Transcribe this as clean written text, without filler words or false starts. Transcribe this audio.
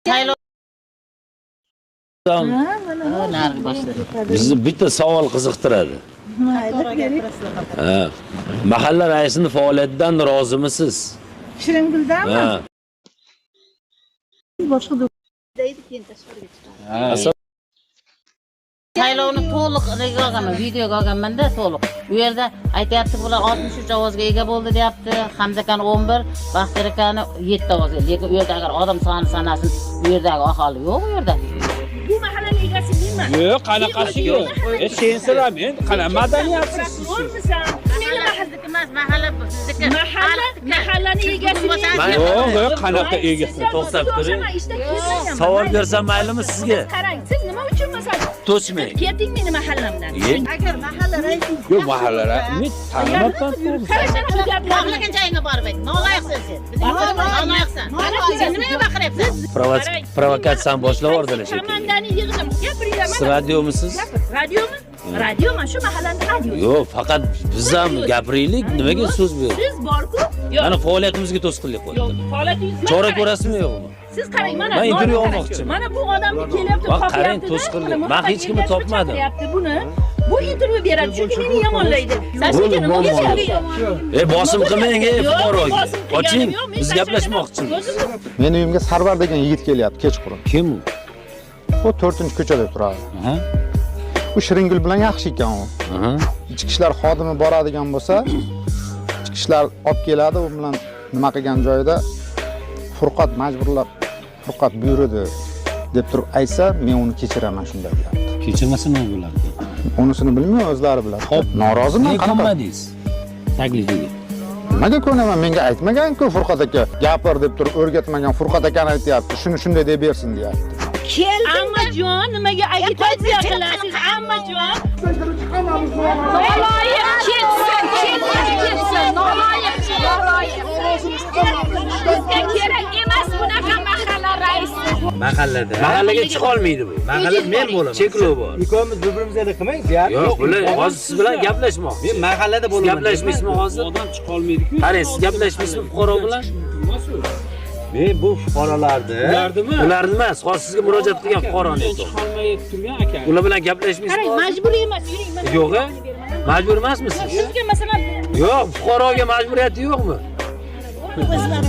Saylov bizni bitta savol qiziqtiradi. Mahalla raisining faoliyatidan rozimisiz? Shiringuldanmi? Ha. Boshqa saylovni to'liq olganman, videoga olganman-da to'liq. Bu yerda aytayapti, bular 63 ovozga ega bo'ldi deyapti. Hamzakan 11, Baxtiyor akani 7 ovozga. Lekin u yerda agar odam soni sanasin, bu yerdagi aholi yo'q u yerda. Bu mahallaning egasi menman. Yo'q, qanaqasi yo'q. Sensizlar men qanaqa madaniyatsiz siz. Bo'lmasa, meni Mahallaki emas, mahalla bizniki. mahallaning egasi menman. Yo'q, qanaqa egasi. To'xtab turing. Ishda kelmayman. Savol bersam maylimi sizga? Qarang, siz nima uchun masalan To'chmang. keting meni mahallamdan? agar mahalla raisi Yo'q, mahalla raisi tanimayapman. Xohlagan joyingga borib ayt. Noloyiqsan sen. Noloyiqsan. Sen nimaga baqiryapsan? Provokatsiyani boshlab yubordilar shekilli. Komandani yig'dim. Gapiringlar. Siz radiomisiz? Radiomi? Radioman, shu mahallaning radiosi. Yo'q, faqat biz ham gapiraylik, nimaga so'z berasiz? Siz borku? Yo'q. Mana faoliyatimizga to'sqinlik Yo'q, qo'ydi. holatingiz Chora ko'rasizmi yo'qmi? Siz qarang, mana Men intervyu qarang. olmoqchiman. Mana bu odamni kelyapti, Bak, topyapti. qarang, to'sqinlik. Men hech kimni topmadim. Buni bu intervyu beradi, chunki meni yomonlaydi. Sasiga nima deyapti? Bosim qilmang, fuqaro. bosim qilganim Oching, yo'q, men biz gaplashmoqchimiz. Meni uyimga Sarvar degan yigit kelyapti kechqurun. Kim u? U 4-ko'chada turadi. Aha. U Shiringul bilan yaxshi ekan u. Aha. Ichki ishlar xodimi boradigan bo'lsa, ichki ishlar olib keladi, u bilan nima qilgan joyida Furqat majburlab Furqat buyurdi deb turib aytsa, men uni kechiraman shunday deyapti. Kechirmasa nima bo'ladi? Unisini bilmayman, o'zlari biladi. Xo'p, noroziman qanaqa? Ko'nmadingiz taklifiga. Nimaga ko'naman? Menga aytmagan-ku Furqat aka, gapir deb turib o'rgatmagan. Furqat akani aytayapti, shuni shunday deb bersin deyapti. Ammajon, nimaga agitatsiya qilasiz? Ammajon. Noloyiq ketsin. Noloyiq. Bizga kerak emas bunaqa mahalla raisi. Mahallaga chiqa olmaydi bu. Mahalla men bo'laman. Cheklov bor. Ikkovimiz bir-birimizga qilmaymiz ya. Yo'q, bular hozir siz bilan gaplashmoqchi. Men mahallada bo'laman. Gaplashmaysizmi hozir? Odam chiqa olmaydi-ku. Qarang, siz gaplashmaysizmi fuqaro bilan? Men bu fuqarolarni Ular emas, hozir sizga murojaat qilgan fuqaroni aytdim. chiqolmay turgan aka. Ular bilan gaplashmaysizmi? Qarang, majburiy emas, yuring. mana Yo'q, majbur emasmisiz? Sizga masalan Yo'q, fuqaroga majburiyati yo'qmi? o'zlari